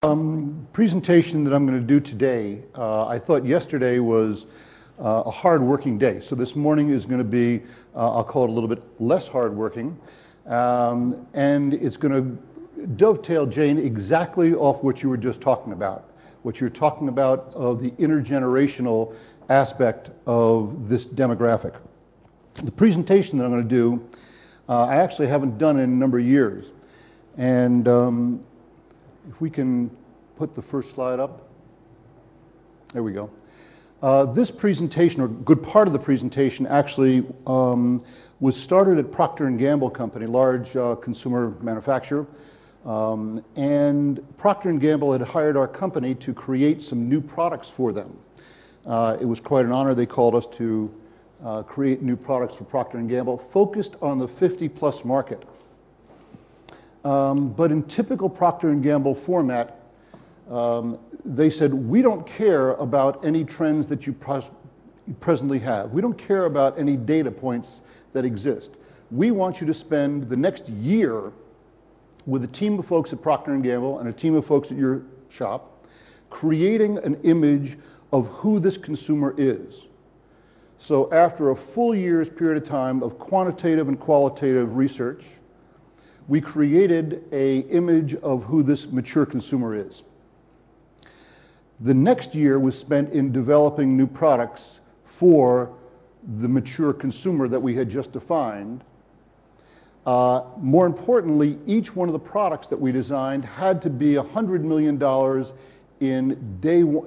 Presentation that I'm going to do today, I thought yesterday was a hard-working day. So this morning is going to be, I'll call it a little bit less hard-working. And it's going to dovetail, Jane, exactly off what you were just talking about. What you're talking about of the intergenerational aspect of this demographic. The presentation that I'm going to do, I actually haven't done in a number of years. And if we can put the first slide up. There we go. This presentation, or a good part of the presentation, actually was started at Procter & Gamble Company, large consumer manufacturer. And Procter & Gamble had hired our company to create some new products for them. It was quite an honor. They called us to create new products for Procter & Gamble, focused on the 50-plus market. But in typical Procter & Gamble format, they said, we don't care about any trends that you presently have. We don't care about any data points that exist. We want you to spend the next year with a team of folks at Procter & Gamble and a team of folks at your shop, creating an image of who this consumer is. So after a full year's period of time of quantitative and qualitative research, we created an image of who this mature consumer is. The next year was spent in developing new products for the mature consumer that we had just defined. More importantly, each one of the products that we designed had to be $100 million in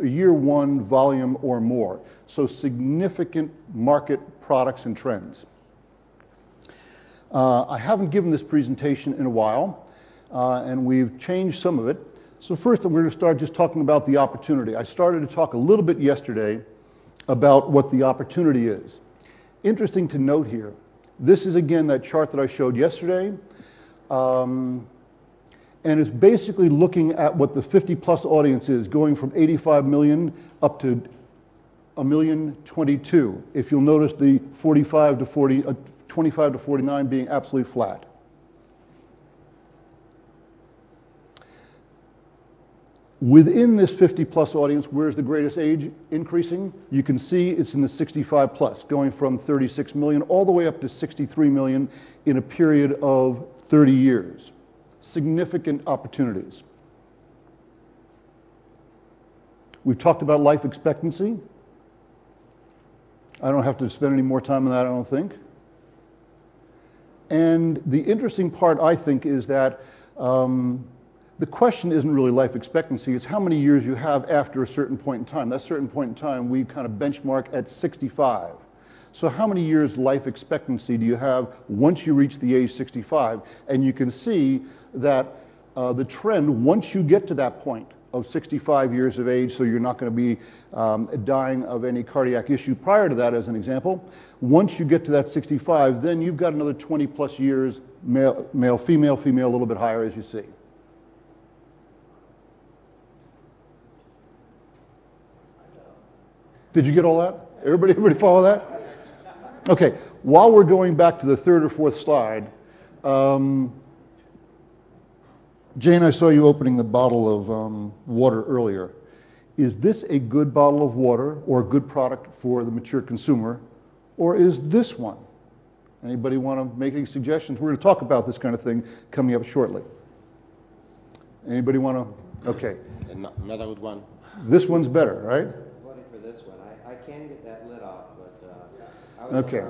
year one volume or more. So significant market products and trends. I haven't given this presentation in a while, and we've changed some of it. So first, we're going to start just talking about the opportunity. I started to talk a little bit yesterday about what the opportunity is. Interesting to note here, this is again that chart that I showed yesterday, and it's basically looking at what the 50-plus audience is, going from 85 million up to 1,022,000. If you'll notice the 25 to 49 being absolutely flat. Within this 50-plus audience, where's the greatest age increasing? You can see it's in the 65-plus, going from 36 million all the way up to 63 million in a period of 30 years. Significant opportunities. We've talked about life expectancy. I don't have to spend any more time on that, I don't think. And the interesting part, I think, is that the question isn't really life expectancy, it's how many years you have after a certain point in time. That certain point in time, we kind of benchmark at 65. So how many years life expectancy do you have once you reach the age 65? And you can see that the trend, once you get to that point of 65 years of age, so you're not going to be dying of any cardiac issue prior to that, as an example. Once you get to that 65, then you've got another 20 plus years, male, female, a little bit higher, as you see. Did you get all that? Everybody follow that? Okay, while we're going back to the third or fourth slide, Jane, I saw you opening the bottle of water earlier. Is this a good bottle of water or a good product for the mature consumer, or is this one? Anybody want to make any suggestions? We're going to talk about this kind of thing coming up shortly. Anybody want to? Okay. Another good one. This one's better, right? Voting for this one. I can get that lid off, but okay.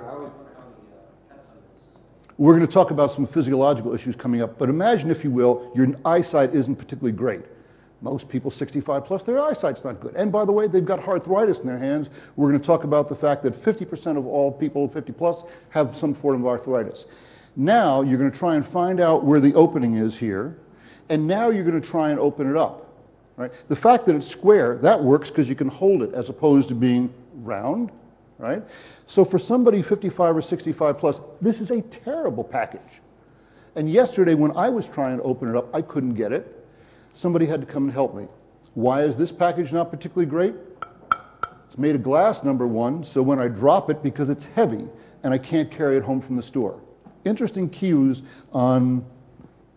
We're going to talk about some physiological issues coming up, but imagine, if you will, your eyesight isn't particularly great. Most people 65 plus, their eyesight's not good. And by the way, they've got arthritis in their hands. We're going to talk about the fact that 50% of all people 50 plus have some form of arthritis. Now you're going to try and find out where the opening is here, and now you're going to try and open it up. Right? The fact that it's square, that works because you can hold it as opposed to being round. Right? So for somebody 55 or 65 plus, this is a terrible package. And yesterday when I was trying to open it up, I couldn't get it. Somebody had to come and help me. Why is this package not particularly great? It's made of glass, number one, so when I drop it, because it's heavy and I can't carry it home from the store. Interesting cues on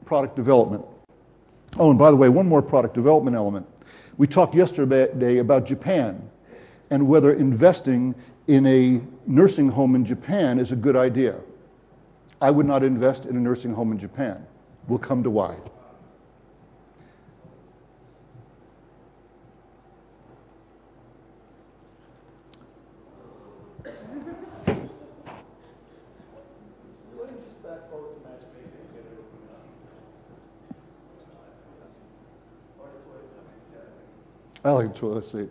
product development. Oh, and by the way, one more product development element. We talked yesterday about Japan and whether investing in a nursing home in Japan is a good idea. I would not invest in a nursing home in Japan. We'll come to why. I like the toilet seat.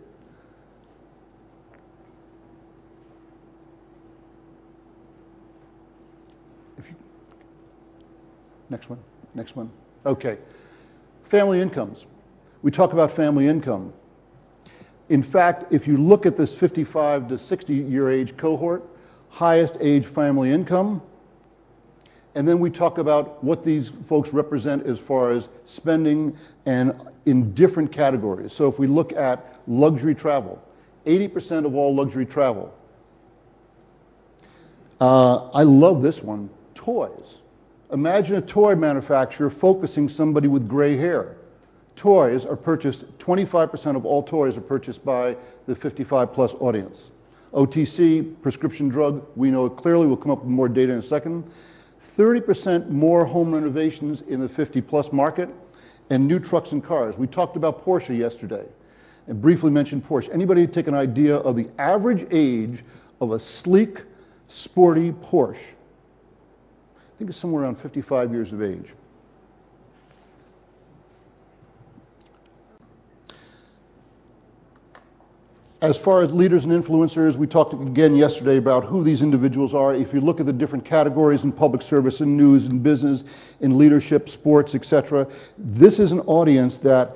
Next one. Okay. Family incomes. We talk about family income. In fact, if you look at this 55 to 60 year age cohort, highest age family income, and then we talk about what these folks represent as far as spending and in different categories. So if we look at luxury travel, 80% of all luxury travel. I love this one, toys. Imagine a toy manufacturer focusing somebody with gray hair. Toys are purchased, 25% of all toys are purchased by the 55 plus audience. OTC, prescription drug, we know it clearly, we'll come up with more data in a second. 30% more home renovations in the 50 plus market, and new trucks and cars. We talked about Porsche yesterday and briefly mentioned Porsche. Anybody take an idea of the average age of a sleek, sporty Porsche? I think it's somewhere around 55 years of age. As far as leaders and influencers, we talked again yesterday about who these individuals are. If you look at the different categories in public service, in news, in business, in leadership, sports, etc., this is an audience that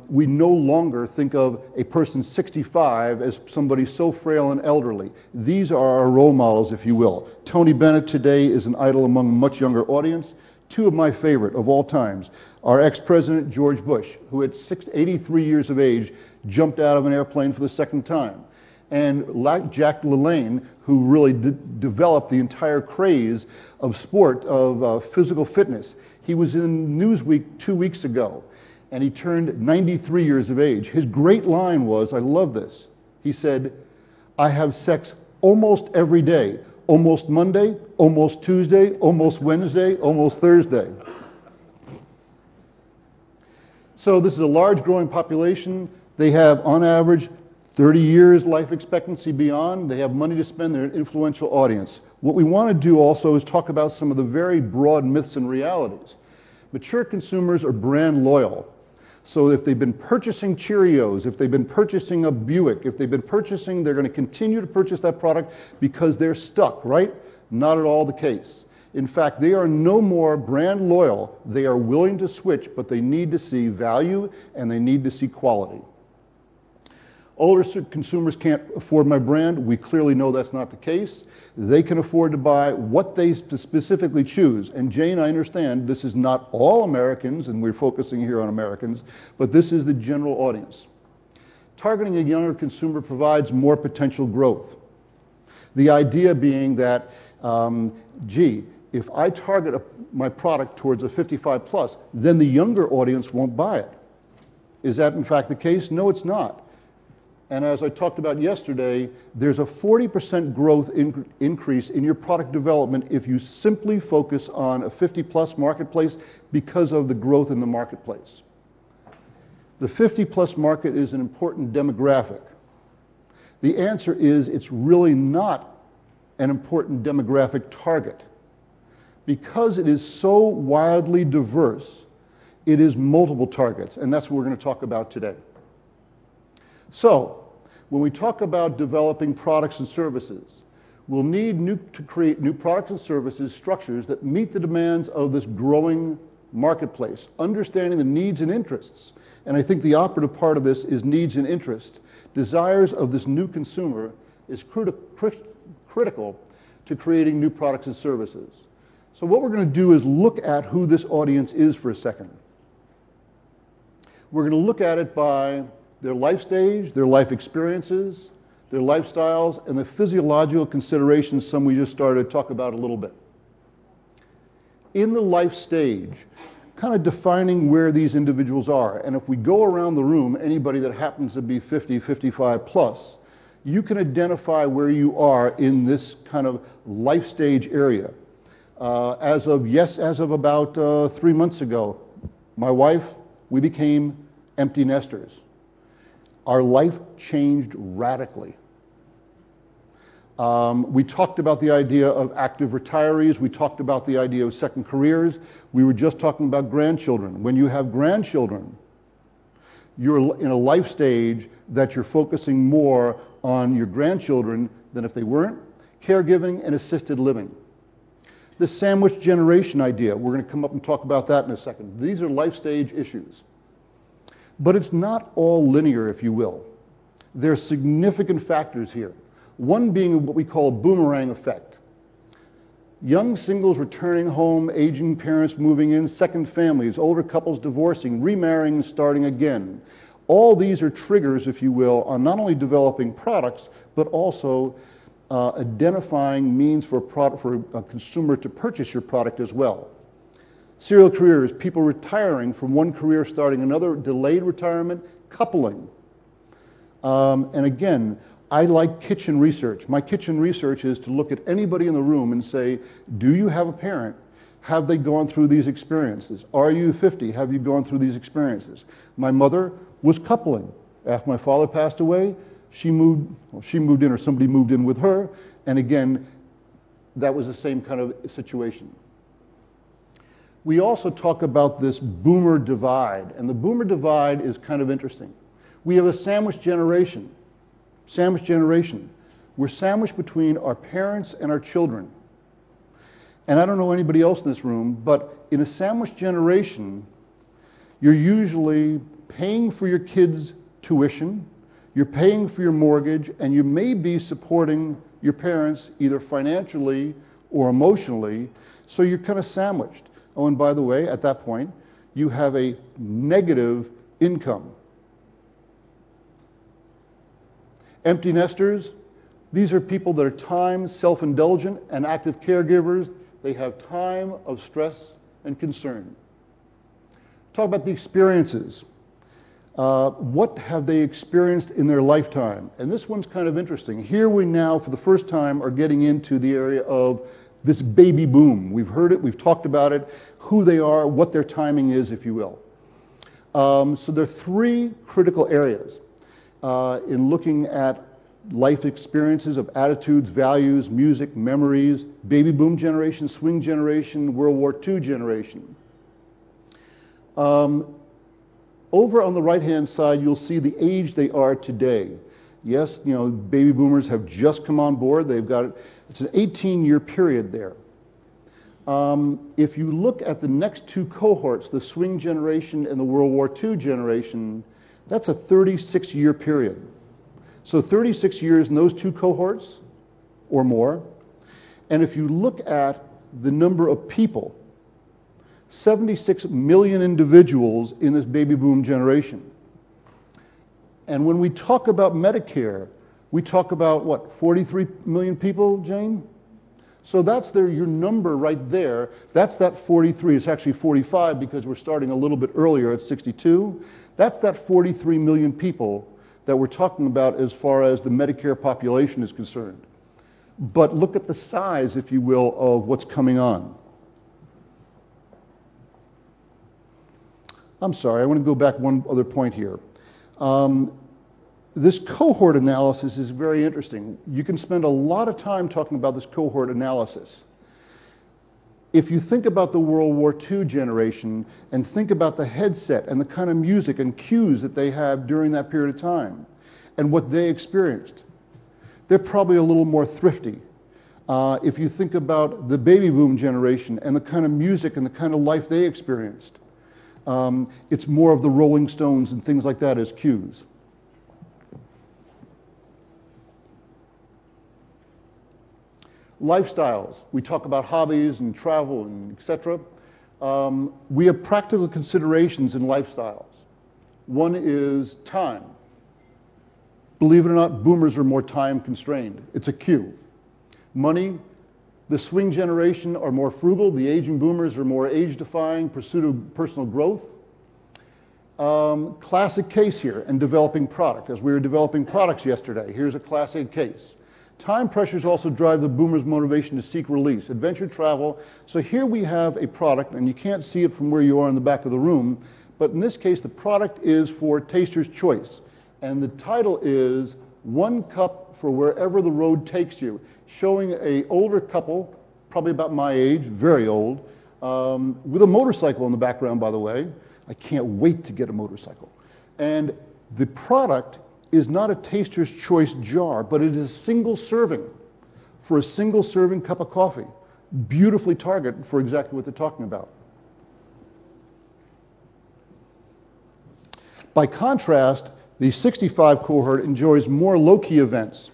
we no longer think of a person 65 as somebody so frail and elderly. These are our role models, if you will. Tony Bennett today is an idol among a much younger audience. Two of my favorite of all times are ex-President George Bush, who at 83 years of age jumped out of an airplane for the second time, and Jack LaLanne, who really developed the entire craze of sport, of physical fitness. He was in Newsweek 2 weeks ago, and he turned 93 years of age. His great line was, I love this, he said, "I have sex almost every day, almost Monday, almost Tuesday, almost Wednesday, almost Thursday." So this is a large growing population. They have, on average, 30 years life expectancy beyond. They have money to spend. They're an influential audience. What we want to do also is talk about some of the very broad myths and realities. Mature consumers are brand loyal. So if they've been purchasing Cheerios, if they've been purchasing a Buick, if they've been purchasing, they're going to continue to purchase that product because they're stuck, right? Not at all the case. In fact, they are no more brand loyal. They are willing to switch, but they need to see value and they need to see quality. Older consumers can't afford my brand. We clearly know that's not the case. They can afford to buy what they specifically choose. And Jane, I understand this is not all Americans, and we're focusing here on Americans, but this is the general audience. Targeting a younger consumer provides more potential growth. The idea being that, gee, if I target my product towards a 55 plus, then the younger audience won't buy it. Is that in fact the case? No, it's not. And as I talked about yesterday, there's a 40% growth increase in your product development if you simply focus on a 50 plus marketplace because of the growth in the marketplace. The 50 plus market is an important demographic. The answer is it's really not an important demographic target. Because it is so wildly diverse, it is multiple targets, and that's what we're going to talk about today. So, when we talk about developing products and services, we'll need to create new products and services structures that meet the demands of this growing marketplace, understanding the needs and interests. And I think the operative part of this is needs and interest. Desires of this new consumer is critical to creating new products and services. So what we're going to do is look at who this audience is for a second. We're going to look at it by their life stage, their life experiences, their lifestyles, and the physiological considerations, some we just started to talk about a little bit. In the life stage, kind of defining where these individuals are. And if we go around the room, anybody that happens to be 50, 55 plus, you can identify where you are in this kind of life stage area. As of about 3 months ago, my wife, we became empty nesters. Our life changed radically. We talked about the idea of active retirees. We talked about the idea of second careers. We were just talking about grandchildren. When you have grandchildren, you're in a life stage that you're focusing more on your grandchildren than if they weren't. Caregiving and assisted living. The sandwich generation idea, we're going to come up and talk about that in a second. These are life stage issues. But it's not all linear, if you will. There are significant factors here. One being what we call a boomerang effect. Young singles returning home, aging parents moving in, second families, older couples divorcing, remarrying and starting again. All these are triggers, if you will, on not only developing products, but also identifying means for a consumer to purchase your product as well. Serial careers, people retiring from one career, starting another, delayed retirement, coupling. And again, I like kitchen research. My kitchen research is to look at anybody in the room and say, do you have a parent? Have they gone through these experiences? Are you 50? Have you gone through these experiences? My mother was coupling. After my father passed away, she moved in, or somebody moved in with her, and again, that was the same kind of situation. We also talk about this boomer divide, and the boomer divide is kind of interesting. We have a sandwich generation. Sandwich generation. We're sandwiched between our parents and our children. And I don't know anybody else in this room, but in a sandwich generation, you're usually paying for your kids' tuition, you're paying for your mortgage, and you may be supporting your parents either financially or emotionally, so you're kind of sandwiched. Oh, and by the way, at that point, you have a negative income. Empty nesters, these are people that are time, self-indulgent, and active caregivers. They have time of stress and concern. Talk about the experiences. What have they experienced in their lifetime? And this one's kind of interesting. Here we now, for the first time, are getting into the area of this baby boom. We've heard it, we've talked about it, who they are, what their timing is, if you will. So there are three critical areas in looking at life experiences of attitudes, values, music, memories, baby boom generation, swing generation, World War II generation. Over on the right-hand side, you'll see the age they are today. Yes, you know, baby boomers have just come on board. They've got it. It's an 18-year period there. If you look at the next two cohorts, the swing generation and the World War II generation, that's a 36-year period. So 36 years in those two cohorts or more. And if you look at the number of people, 76 million individuals in this baby boom generation. And when we talk about Medicare, we talk about, what, 43 million people, Jane? So that's your number right there. That's that 43. It's actually 45 because we're starting a little bit earlier at 62. That's that 43 million people that we're talking about as far as the Medicare population is concerned. But look at the size, if you will, of what's coming on. I'm sorry, I want to go back one other point here. This cohort analysis is very interesting. You can spend a lot of time talking about this cohort analysis. If you think about the World War II generation and think about the headset and the kind of music and cues that they have during that period of time and what they experienced, they're probably a little more thrifty. If you think about the baby boom generation and the kind of music and the kind of life they experienced, it's more of the Rolling Stones and things like that as cues. Lifestyles. We talk about hobbies and travel and etc. We have practical considerations in lifestyles. One is time. Believe it or not, boomers are more time constrained. It's a cue. Money, The swing generation are more frugal. The aging boomers are more age-defying, pursuit of personal growth. Classic case here in developing product. As we were developing products yesterday, here's a classic case. Time pressures also drive the boomers' motivation to seek release. Adventure travel. So here we have a product, and you can't see it from where you are in the back of the room, but in this case, the product is for taster's choice. And the title is One Cup for Wherever the Road Takes You, showing an older couple, probably about my age, very old, with a motorcycle in the background, by the way. I can't wait to get a motorcycle. And the product is not a taster's choice jar, but it is a single serving for a single serving cup of coffee. Beautifully targeted for exactly what they're talking about. By contrast, the 65 cohort enjoys more low-key events.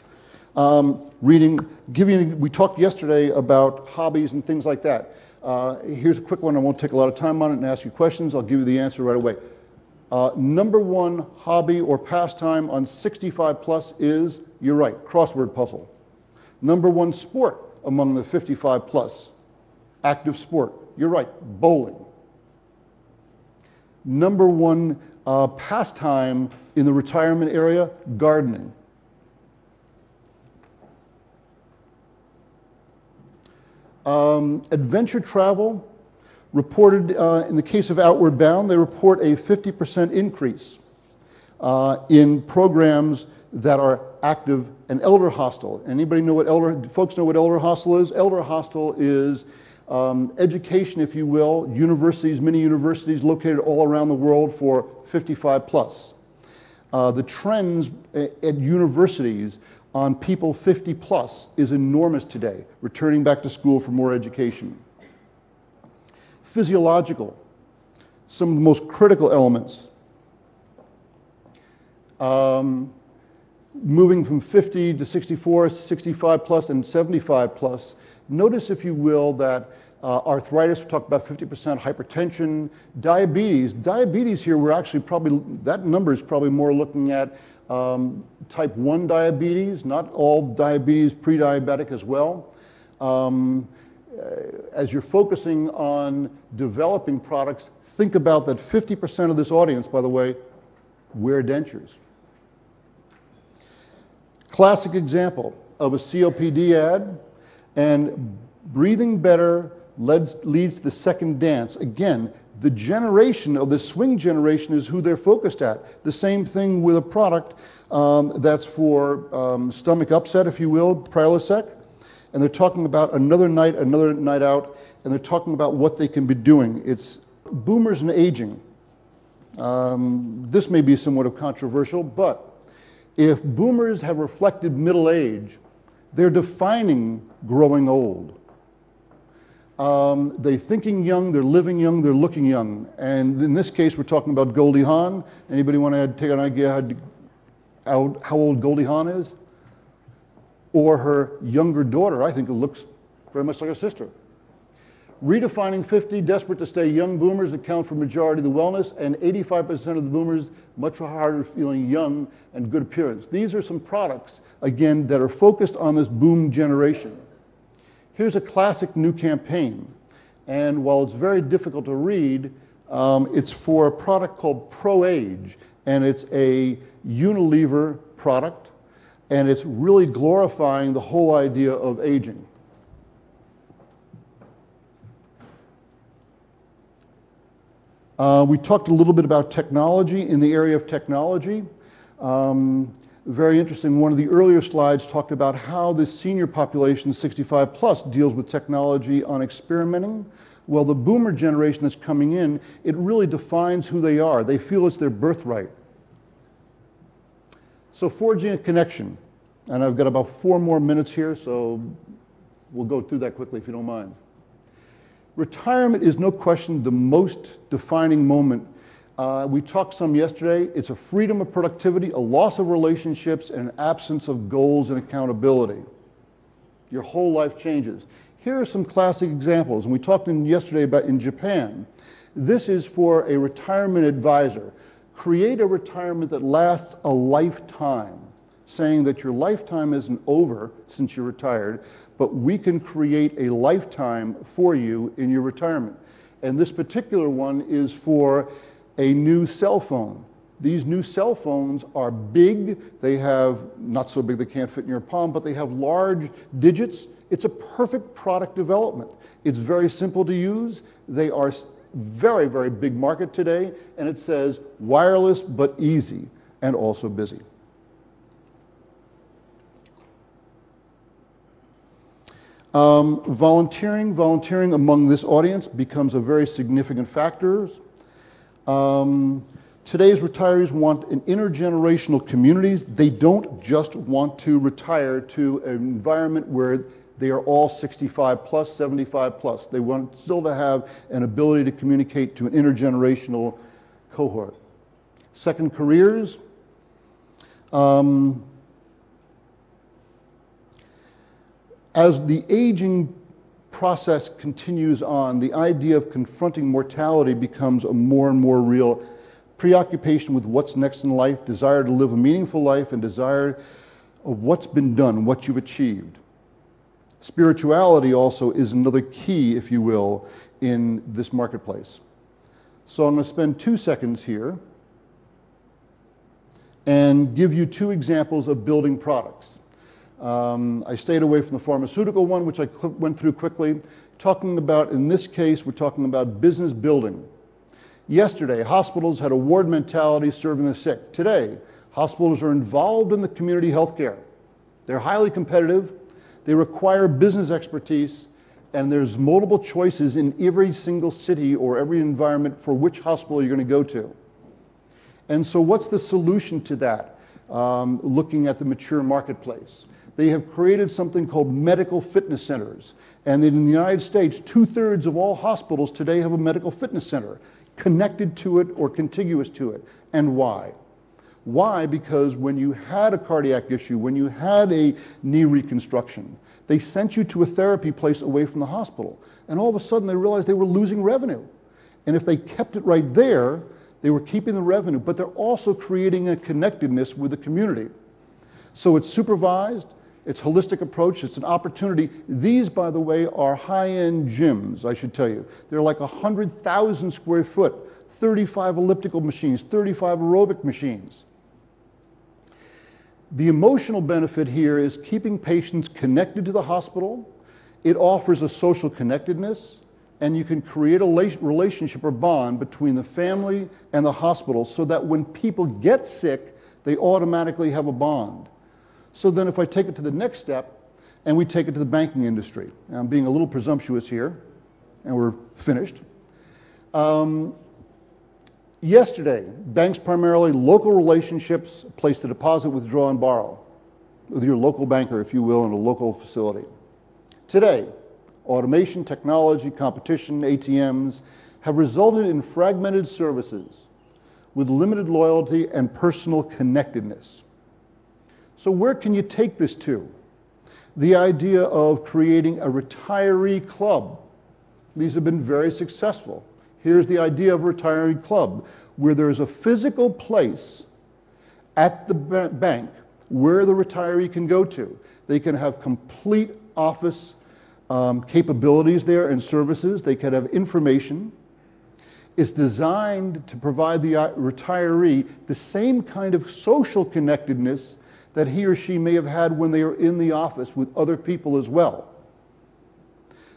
Reading, we talked yesterday about hobbies and things like that. Here's a quick one. I won't take a lot of time on it and ask you questions. I'll give you the answer right away. Number one hobby or pastime on 65 plus is, you're right, crossword puzzle. Number one sport among the 55 plus, active sport. You're right, bowling. Number one pastime in the retirement area, gardening. Adventure travel, reported in the case of Outward Bound, they report a 50% increase in programs that are active and elder hostel. Anybody know what folks know what elder hostel is? Elder hostel is education, if you will, universities, mini universities located all around the world for 55 plus. The trends at universities on people 50 plus is enormous today, returning back to school for more education. Physiological, some of the most critical elements. Moving from 50 to 64, 65 plus, and 75 plus. Notice, if you will, that arthritis, we talked about 50%, hypertension, diabetes. Diabetes here, we're actually probably, that number is probably more looking at type 1 diabetes, not all diabetes, pre-diabetic as well. As you're focusing on developing products, think about that 50% of this audience, by the way, wear dentures. Classic example of a COPD ad, and breathing better leads to the second dance. Again, the generation of the swing generation is who they're focused at. The same thing with a product that's for stomach upset, if you will, Prilosec. And they're talking about another night out, and they're talking about what they can be doing. It's boomers and aging. This may be somewhat controversial, but if boomers have reflected middle age, they're defining growing old. They're thinking young, they're living young, they're looking young. And in this case, we're talking about Goldie Hawn. Anybody want to take an idea how old Goldie Hawn is? Or her younger daughter? I think it looks very much like her sister. Redefining 50, desperate to stay young boomers account for majority of the wellness, and 85% of the boomers much harder feeling young and good appearance. These are some products, again, that are focused on this boom generation. Here's a classic new campaign, and while it's very difficult to read, it's for a product called Pro-Age, and it's a Unilever product, and it's really glorifying the whole idea of aging. We talked a little bit about technology. In the area of technology, very interesting, one of the earlier slides talked about how the senior population, 65 plus, deals with technology on experimenting. Well, the boomer generation that's coming in, it really defines who they are. They feel it's their birthright. So forging a connection, and I've got about 4 more minutes here, so we'll go through that quickly if you don't mind. Retirement is no question the most defining moment. We talked some yesterday. It's a freedom of productivity, a loss of relationships, and an absence of goals and accountability. Your whole life changes. Here are some classic examples, and we talked yesterday about in Japan. This is for a retirement advisor. Create a retirement that lasts a lifetime. saying that your lifetime isn't over since you're retired, but we can create a lifetime for you in your retirement. And this particular one is for a new cell phone. These new cell phones are big. They have, not so big they can't fit in your palm, but they have large digits. It's a perfect product development. It's very simple to use. They are very, very big market today, and it says wireless but easy and also busy. Volunteering among this audience becomes a very significant factor. Today's retirees want an intergenerational communities. They don't just want to retire to an environment where they are all 65 plus, 75 plus. They want still to have an ability to communicate to an intergenerational cohort. Second, careers. As the aging process continues on, the idea of confronting mortality becomes a more and more real preoccupation with what's next in life, desire to live a meaningful life, and desire of what's been done, what you've achieved. Spirituality also is another key, if you will, in this marketplace. So I'm going to spend 2 seconds here and give you 2 examples of building products. I stayed away from the pharmaceutical one, which I went through quickly. Talking about, in this case, we're talking about business building. Yesterday, hospitals had a ward mentality serving the sick. Today, hospitals are involved in the community health care. They're highly competitive. They require business expertise, and there's multiple choices in every single city or every environment for which hospital you're going to go to. And so what's the solution to that, looking at the mature marketplace? They have created something called medical fitness centers. And in the United States, 2/3 of all hospitals today have a medical fitness center connected to it or contiguous to it. And why? Why? Because when you had a cardiac issue, when you had a knee reconstruction, they sent you to a therapy place away from the hospital. And all of a sudden they realized they were losing revenue. And if they kept it right there, they were keeping the revenue, but they're also creating a connectedness with the community. So it's supervised, it's a holistic approach, it's an opportunity. These, by the way, are high-end gyms, I should tell you. They're like 100,000 square foot, 35 elliptical machines, 35 aerobic machines. The emotional benefit here is keeping patients connected to the hospital. It offers a social connectedness, and you can create a relationship or bond between the family and the hospital so that when people get sick, they automatically have a bond. So then if I take it to the next step, and we take it to the banking industry, and I'm being a little presumptuous here, and we're finished. Yesterday, banks primarily local relationships, a place to deposit, withdraw, and borrow with your local banker, if you will, in a local facility. Today, automation, technology, competition, ATMs have resulted in fragmented services with limited loyalty and personal connectedness. So where can you take this to? The idea of creating a retiree club. These have been very successful. Here's the idea of a retiree club, where there's a physical place at the bank where the retiree can go to. They can have complete office capabilities there and services. They can have information. It's designed to provide the retiree the same kind of social connectedness that he or she may have had when they are in the office with other people as well.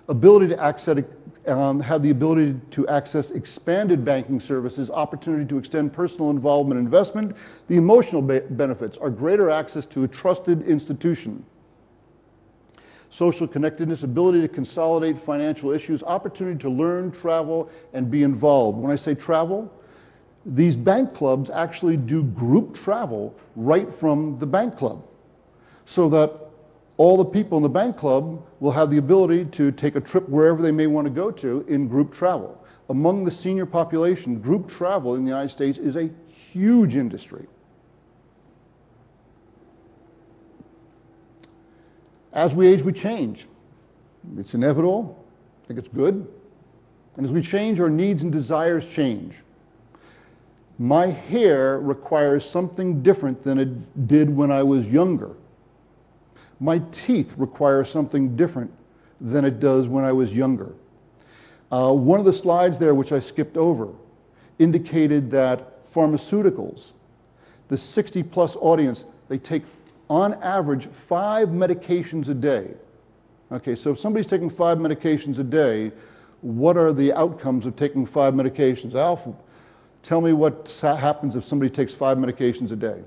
Ability to access, have the ability to access expanded banking services, opportunity to extend personal involvement and investment. The emotional benefits are greater access to a trusted institution. Social connectedness, ability to consolidate financial issues, opportunity to learn, travel, and be involved. When I say travel, these bank clubs actually do group travel right from the bank club, so that all the people in the bank club will have the ability to take a trip wherever they may want to go to in group travel. Among the senior population, group travel in the United States is a huge industry. As we age, we change. It's inevitable. I think it's good. And as we change, our needs and desires change. My hair requires something different than it did when I was younger. My teeth require something different than it does when I was younger. One of the slides there, which I skipped over, indicated that pharmaceuticals, the 60-plus audience, they take, on average, 5 medications a day. Okay, so if somebody's taking 5 medications a day, what are the outcomes of taking 5 medications? Alf, tell me what happens if somebody takes 5 medications a day.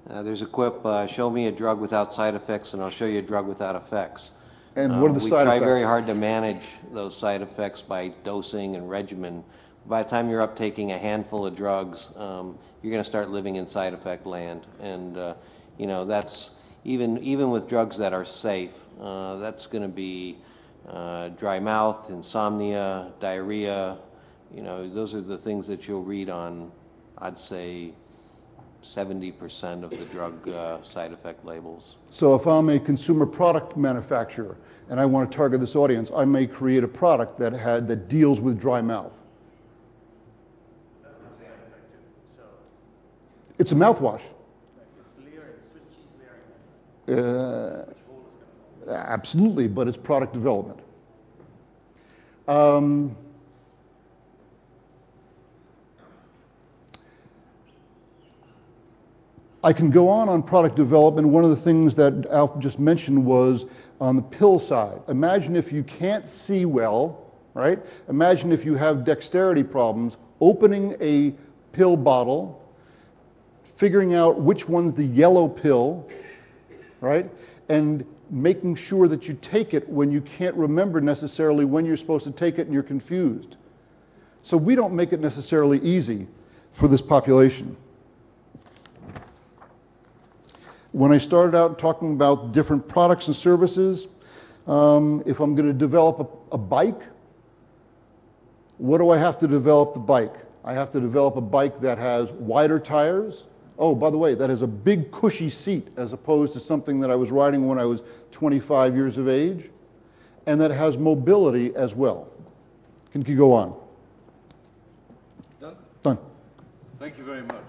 There's a quip, show me a drug without side effects and I'll show you a drug without effects. And what are the side effects? We try very hard to manage those side effects by dosing and regimen. By the time you're up taking a handful of drugs, you're going to start living in side effect land. And, you know, that's, even with drugs that are safe, that's going to be dry mouth, insomnia, diarrhea. You know, those are the things that you'll read on, I'd say, 70% of the drug side effect labels. So if I'm a consumer product manufacturer and I want to target this audience, I may create a product that deals with dry mouth. It's a mouthwash. Absolutely, but it's product development. I can go on product development. One of the things that Alf just mentioned was on the pill side. Imagine if you can't see well, right? Imagine if you have dexterity problems, opening a pill bottle, figuring out which one's the yellow pill, right? And making sure that you take it when you can't remember necessarily when you're supposed to take it and you're confused. So we don't make it necessarily easy for this population. When I started out talking about different products and services, if I'm going to develop a bike, what do I have to develop the bike? I have to develop a bike that has wider tires. Oh, by the way, that has a big cushy seat as opposed to something that I was riding when I was 25 years of age, and that has mobility as well. Can you go on? Done? Done. Thank you very much.